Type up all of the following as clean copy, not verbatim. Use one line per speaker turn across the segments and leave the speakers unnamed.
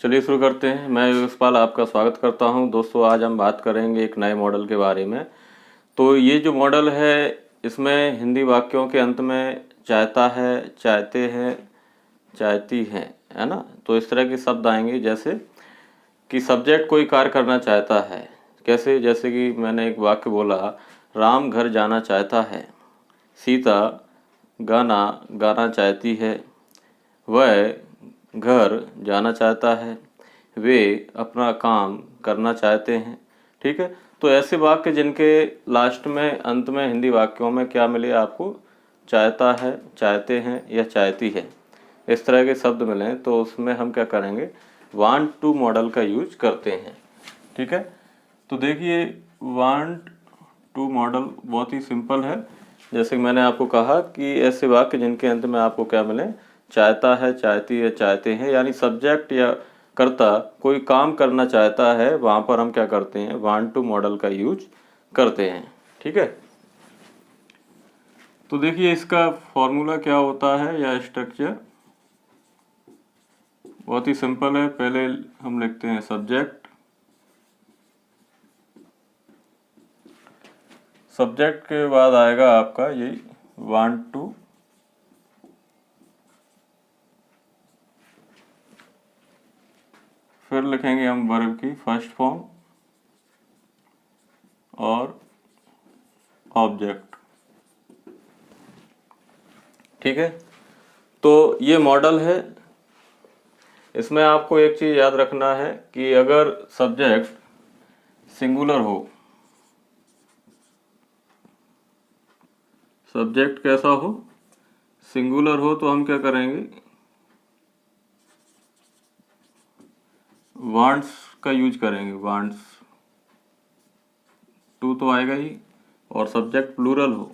चलिए शुरू करते हैं। मैं यशपाल आपका स्वागत करता हूं। दोस्तों, आज हम बात करेंगे एक नए मॉडल के बारे में। तो ये जो मॉडल है, इसमें हिंदी वाक्यों के अंत में चाहता है, चाहते हैं, चाहती हैं, है ना। तो इस तरह के शब्द आएंगे, जैसे कि सब्जेक्ट कोई कार्य करना चाहता है। कैसे? जैसे कि मैंने एक वाक्य बोला, राम घर जाना चाहता है, सीता गाना गाना चाहती है, वह घर जाना चाहता है, वे अपना काम करना चाहते हैं। ठीक है। तो ऐसे वाक्य जिनके लास्ट में, अंत में हिंदी वाक्यों में क्या मिले आपको, चाहता है, चाहते हैं या चाहती है, इस तरह के शब्द मिले, तो उसमें हम क्या करेंगे, वांट टू मॉडल का यूज करते हैं। ठीक है। तो देखिए, वांट टू मॉडल बहुत ही सिंपल है। जैसे कि मैंने आपको कहा कि ऐसे वाक्य जिनके अंत में आपको क्या मिले, चाहता है, चाहती है, चाहते हैं, यानी सब्जेक्ट या कर्ता कोई काम करना चाहता है, वहां पर हम क्या करते हैं, वांट टू मॉडल का यूज करते हैं। ठीक है। तो देखिए, इसका फॉर्मूला क्या होता है या स्ट्रक्चर बहुत ही सिंपल है। पहले हम लिखते हैं सब्जेक्ट, सब्जेक्ट के बाद आएगा आपका यही वांट टू, फिर लिखेंगे हम वर्ब की फर्स्ट फॉर्म और ऑब्जेक्ट। ठीक है। तो ये मॉडल है। इसमें आपको एक चीज याद रखना है कि अगर सब्जेक्ट सिंगुलर हो, सब्जेक्ट कैसा हो, सिंगुलर हो, तो हम क्या करेंगे, वांट्स का यूज करेंगे। वांट्स टू तो आएगा ही, और सब्जेक्ट प्लूरल हो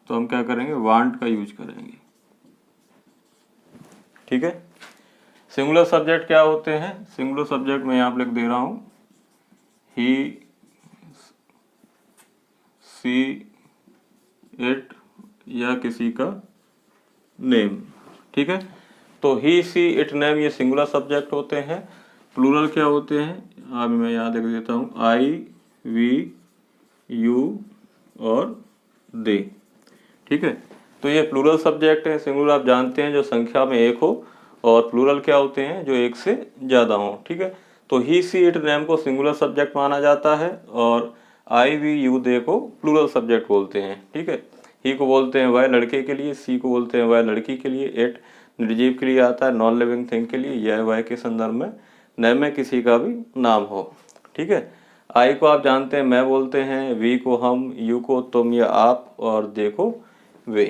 तो हम क्या करेंगे, वांट का यूज करेंगे। ठीक है। सिंगुलर सब्जेक्ट क्या होते हैं? सिंगुलर सब्जेक्ट मैं यहाँ पे लिख दे रहा हूं, ही, सी, इट या किसी का नेम। ठीक है। तो ही, सी, इट, नेम ये सिंगुलर सब्जेक्ट होते हैं। प्लूरल क्या होते हैं, अब मैं यहाँ लिख देता हूँ, आई, वी, यू और दे। ठीक है। तो ये प्लूरल सब्जेक्ट है। सिंगुलर आप जानते हैं जो संख्या में एक हो, और प्लूरल क्या होते हैं, जो एक से ज्यादा हो। ठीक है। तो ही, सी, इट, नेम को सिंगुलर सब्जेक्ट माना जाता है, और आई, वी, यू, दे को प्लूरल सब्जेक्ट बोलते हैं। ठीक है। ही को बोलते हैं वह लड़के के लिए, सी को बोलते हैं वह लड़की के लिए, इट निर्जीव के लिए आता है, नॉन लिविंग थिंग के लिए, यह वह के संदर्भ में, नेम में किसी का भी नाम हो। ठीक है। आई को आप जानते हैं मैं बोलते हैं, वी को हम, यू को तुम या आप, और दे को वे।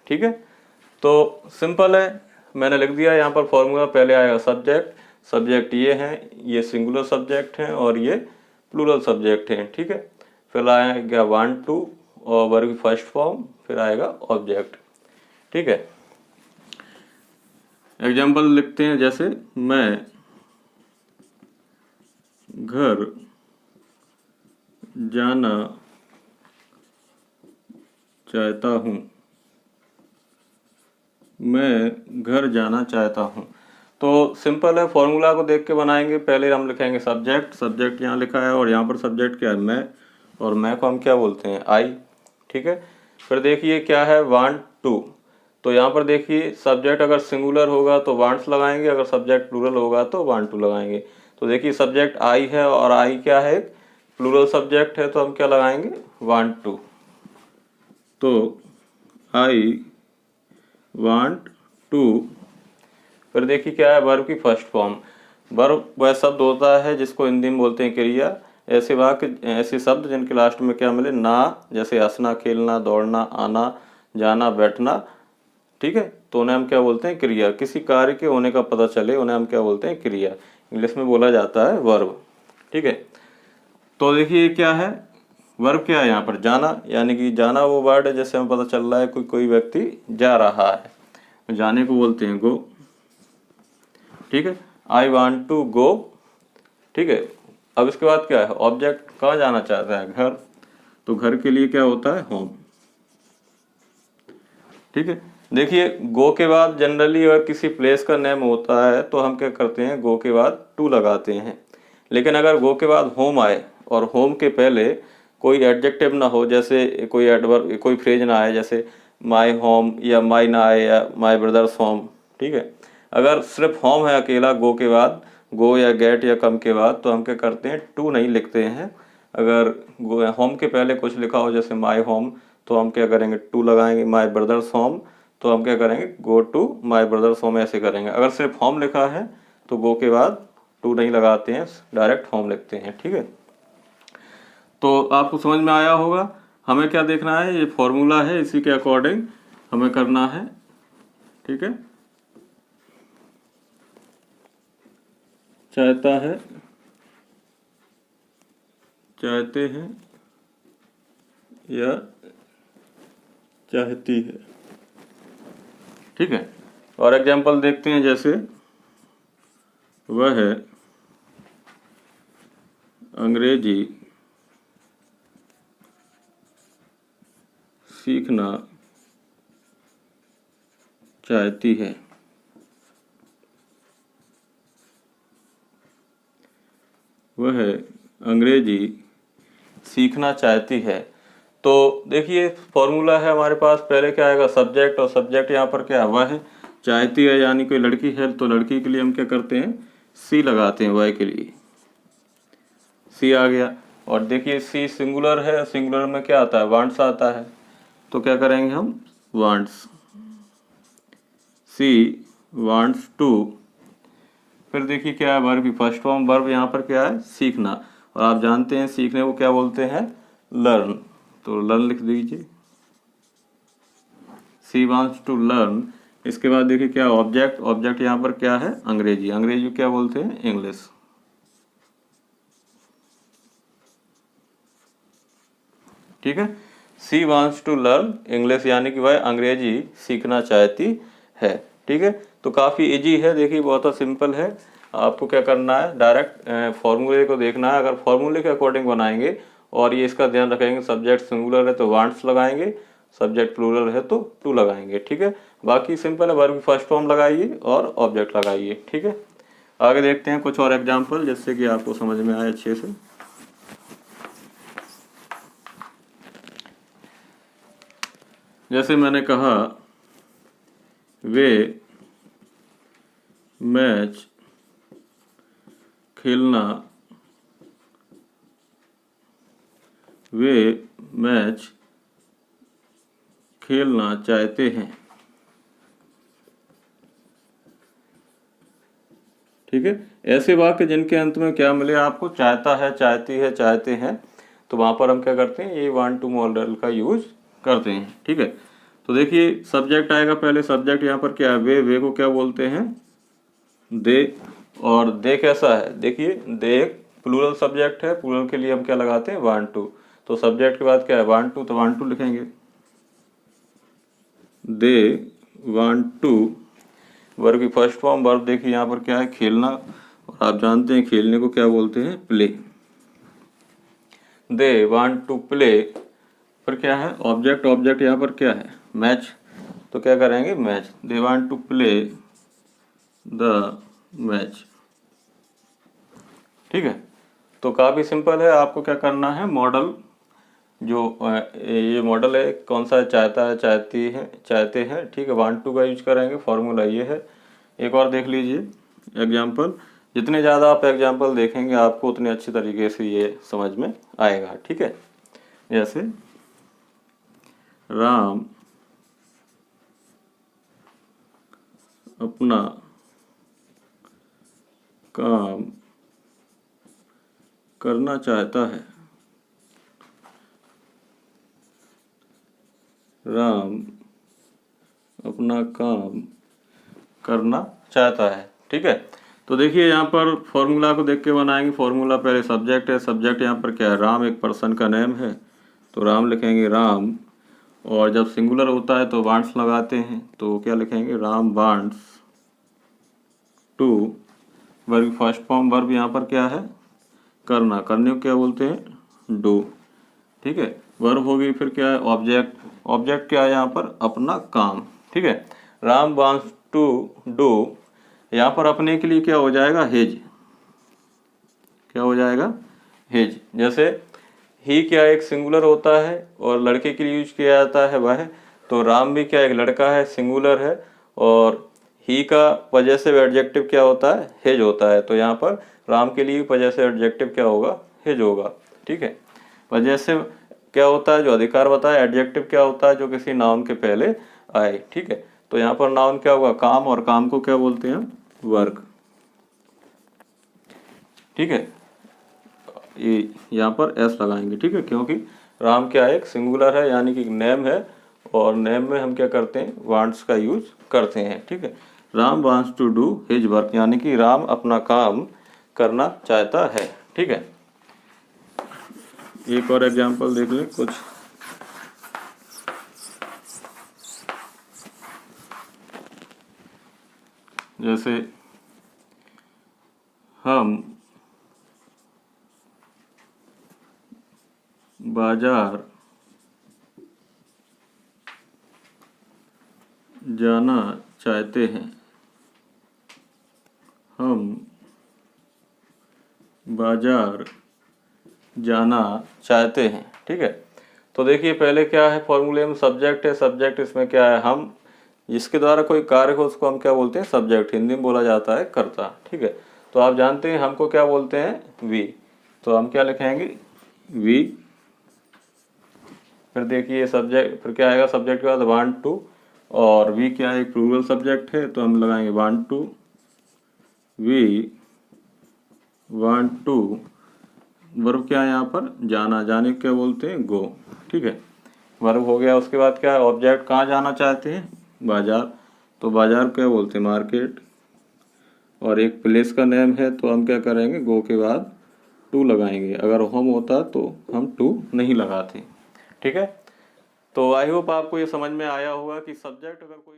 ठीक है। तो सिंपल है, मैंने लिख दिया यहाँ पर फॉर्मूला। पहले आएगा सब्जेक्ट, सब्जेक्ट ये हैं, ये सिंगुलर सब्जेक्ट हैं और ये प्लूरल सब्जेक्ट हैं। ठीक है। फिर आएगा वांट टू और वर्ब की फर्स्ट फॉर्म, फिर आएगा ऑब्जेक्ट। ठीक है। एग्जाम्पल लिखते हैं, जैसे मैं घर जाना चाहता हूँ, मैं घर जाना चाहता हूँ। तो सिंपल है, फॉर्मूला को देख के बनाएंगे। पहले हम लिखेंगे सब्जेक्ट, सब्जेक्ट यहाँ लिखा है, और यहाँ पर सब्जेक्ट क्या है, मैं, और मैं को हम क्या बोलते हैं, आई। ठीक है। फिर देखिए क्या है, वांट टू। तो यहाँ पर देखिए, सब्जेक्ट अगर सिंगुलर होगा तो वांट्स लगाएंगे, अगर सब्जेक्ट प्लूरल होगा तो वांट टू लगाएंगे। तो देखिए, सब्जेक्ट आई है, और आई क्या है, प्लूरल सब्जेक्ट है, तो हम क्या लगाएंगे, वांट टू। तो आई वांट टू। फिर देखिए क्या है, वर्ब की फर्स्ट फॉर्म। वर्ब वह शब्द होता है जिसको हिंदी में बोलते हैं क्रिया। ऐसे वाक्य, ऐसे शब्द जिनके लास्ट में क्या मिले, ना, जैसे हंसना, खेलना, दौड़ना, आना, जाना, बैठना। ठीक है। तो उन्हें हम क्या बोलते हैं, क्रिया। किसी कार्य के होने का पता चले, उन्हें हम क्या बोलते हैं, क्रिया। इंग्लिश में बोला जाता है वर्ब। ठीक है। तो देखिए क्या है, वर्ब क्या है यहाँ पर, जाना, यानी कि जाना वो वर्ड है जैसे हमें पता चल रहा है कोई व्यक्ति जा रहा है, जाने को बोलते हैं गो। ठीक है। I want to go. ठीक है। अब इसके बाद क्या है, ऑब्जेक्ट कहाँ जाना चाहता है, घर। तो घर के लिए क्या होता है, होम। ठीक है। देखिए गो के बाद जनरली अगर किसी प्लेस का नेम होता है तो हम क्या करते हैं, गो के बाद टू लगाते हैं। लेकिन अगर गो के बाद होम आए और होम के पहले कोई एडजेक्टिव ना हो, जैसे कोई एडवर्ब, कोई फ्रेज ना आए, जैसे माई होम या माई ना आए या माई ब्रदर्स होम, ठीक है। अगर सिर्फ होम है अकेला गो के बाद, गो या गेट या कम के बाद, तो हम क्या करते हैं, टू नहीं लिखते हैं। अगर होम के पहले कुछ लिखा हो जैसे माई होम, तो हम क्या करेंगे, टू लगाएंगे। माई ब्रदर्स होम, तो हम क्या करेंगे, go to my brother's home, ऐसे करेंगे। अगर सिर्फ होम लिखा है तो गो के बाद टू नहीं लगाते हैं, डायरेक्ट होम लिखते हैं, ठीक है। तो आपको समझ में आया होगा। हमें क्या देखना है, ये फॉर्मूला है, इसी के अकॉर्डिंग हमें करना है, ठीक है। चाहता है, चाहते हैं या चाहती है, ठीक है। और एग्जाम्पल देखते हैं, जैसे वह है अंग्रेजी सीखना चाहती है। वह अंग्रेजी सीखना चाहती है। तो देखिए फॉर्मूला है हमारे पास, पहले क्या आएगा, सब्जेक्ट, और सब्जेक्ट यहाँ पर क्या है, वह चाहती है, यानी कोई लड़की है, तो लड़की के लिए हम क्या करते हैं, सी लगाते हैं, वह के लिए सी आ गया। और देखिए सी सिंगुलर है, सिंगुलर में क्या आता है, वांट्स आता है, तो क्या करेंगे हम, वांट्स, सी वांट्स टू। फिर देखिए क्या है, वर्ब की फर्स्ट फॉर्म, वर्ब यहाँ पर क्या है, सीखना, और आप जानते हैं सीखने को क्या बोलते हैं, लर्न, तो लर्न लिख दीजिए, सी वांट्स टू लर्न। इसके बाद देखिए क्या, ऑब्जेक्ट, ऑब्जेक्ट यहाँ पर क्या है, अंग्रेजी, अंग्रेजी क्या बोलते हैं, इंग्लिश, ठीक है। She wants to learn English, यानी कि वह अंग्रेजी सीखना चाहती है, ठीक है। तो काफ़ी इजी है, देखिए बहुत सिंपल है। आपको क्या करना है, डायरेक्ट फॉर्मूले को देखना है। अगर फॉर्मूले के अकॉर्डिंग बनाएंगे, और ये इसका ध्यान रखेंगे, सब्जेक्ट सिंगुलर है तो वांट्स लगाएंगे, सब्जेक्ट प्लूरल है तो टू लगाएंगे, ठीक है। बाकी सिंपल है, वर्ब की फर्स्ट फॉर्म लगाइए और ऑब्जेक्ट लगाइए, ठीक है। आगे देखते हैं कुछ और एग्जाम्पल, जिससे कि आपको समझ में आए अच्छे से। जैसे मैंने कहा, वे मैच खेलना, वे मैच खेलना चाहते हैं, ठीक है। ऐसे वाक्य जिनके अंत में क्या मिले आपको, चाहता है, चाहती है, चाहते हैं, तो वहां पर हम क्या करते हैं, ये वांट टू मॉडल का यूज करते हैं, ठीक है। तो देखिए सब्जेक्ट आएगा पहले, सब्जेक्ट यहाँ पर क्या है, वे को क्या बोलते हैं, दे। और दे कैसा है, देखिए दे प्लूरल सब्जेक्ट है, प्लूरल के लिए हम क्या लगाते हैं, वांट टू। तो सब्जेक्ट के बाद क्या है, वांट टू, तो वांट टू लिखेंगे, दे वांट टू। वर्ब की फर्स्ट फॉर्म, वर्ब देखिए यहाँ पर क्या है, खेलना, और आप जानते हैं खेलने को क्या बोलते हैं, play. They want to play, फिर क्या है, ऑब्जेक्ट, ऑब्जेक्ट यहाँ पर क्या है, मैच, तो क्या करेंगे, match, they want to play the match, ठीक है। तो काफ़ी सिंपल है, आपको क्या करना है, मॉडल जो ये मॉडल है कौन सा है, चाहता है, चाहती है, चाहते हैं, ठीक है, वांट टू का यूज करेंगे, फॉर्मूला ये है। एक और देख लीजिए एग्जाम्पल, जितने ज़्यादा आप एग्जाम्पल देखेंगे आपको उतने अच्छे तरीके से ये समझ में आएगा, ठीक है। जैसे राम अपना काम करना चाहता है, राम अपना काम करना चाहता है, ठीक है। तो देखिए यहाँ पर फॉर्मूला को देख के बनाएंगे। फॉर्मूला पहले सब्जेक्ट है, सब्जेक्ट यहाँ पर क्या है, राम एक पर्सन का नेम है, तो राम लिखेंगे राम। और जब सिंगुलर होता है तो वांट्स लगाते हैं, तो क्या लिखेंगे, Ram wants to. Verb first form, verb यहाँ पर क्या है, करना, करने को क्या बोलते हैं, डू, ठीक है। वर्ब होगी, फिर क्या है, ऑब्जेक्ट, ऑब्जेक्ट क्या है यहाँ पर, अपना काम, ठीक है। राम वांट्स टू डू, यहाँ पर अपने के लिए क्या हो जाएगा, हिज, क्या हो जाएगा, हिज। जैसे ही क्या एक सिंगुलर होता है और लड़के के लिए यूज किया जाता है वह, तो राम भी क्या एक लड़का है, सिंगुलर है, और ही का पजेसिव एडजेक्टिव क्या होता है, हिज होता है। तो यहाँ पर राम के लिए पजेसिव एडजेक्टिव क्या होगा, हिज होगा। ठीक है। पजेसिव क्या होता है, जो अधिकार बताया। एडजेक्टिव क्या होता है, जो किसी नाउन के पहले आए। ठीक है। तो यहाँ पर नाउन क्या होगा, काम, और काम को क्या बोलते हैं, वर्क। ठीक है। ये यहाँ पर एस लगाएंगे। ठीक है, क्योंकि राम क्या है, एक सिंगुलर है, यानी कि नेम है, और नेम में हम क्या करते हैं, वांट्स का यूज करते हैं। ठीक है। Ram wants to do his work, यानी कि राम अपना काम करना चाहता है। ठीक है। एक और एग्जांपल देख लें कुछ। जैसे हम बाजार जाना चाहते हैं, हम बाजार जाना चाहते हैं। ठीक है। तो देखिए पहले क्या है, फॉर्मूले में सब्जेक्ट है, सब्जेक्ट इसमें क्या है, हम जिसके द्वारा कोई कार्य हो उसको हम क्या बोलते हैं, सब्जेक्ट, हिंदी में बोला जाता है कर्ता। ठीक है। तो आप जानते हैं हमको क्या बोलते हैं, वी। तो हम क्या लिखेंगे, वी। फिर देखिए सब्जेक्ट, फिर क्या आएगा, सब्जेक्ट के बाद वांट टू, और वी क्या है, एक प्लूरल सब्जेक्ट है, तो हम लगाएंगे want to, we want to. Verb क्या है यहाँ पर, जाना, जाने को क्या बोलते हैं, गो। ठीक है। वर्ब हो गया। उसके बाद क्या है, ऑब्जेक्ट, कहाँ जाना चाहते हैं, बाजार, तो बाजार क्या बोलते हैं, मार्केट, और एक प्लेस का नेम है, तो हम क्या करेंगे, गो के बाद टू लगाएंगे। अगर होम होता तो हम टू नहीं लगाते। ठीक है। तो आई होप आपको ये समझ में आया होगा कि सब्जेक्ट अगर कोई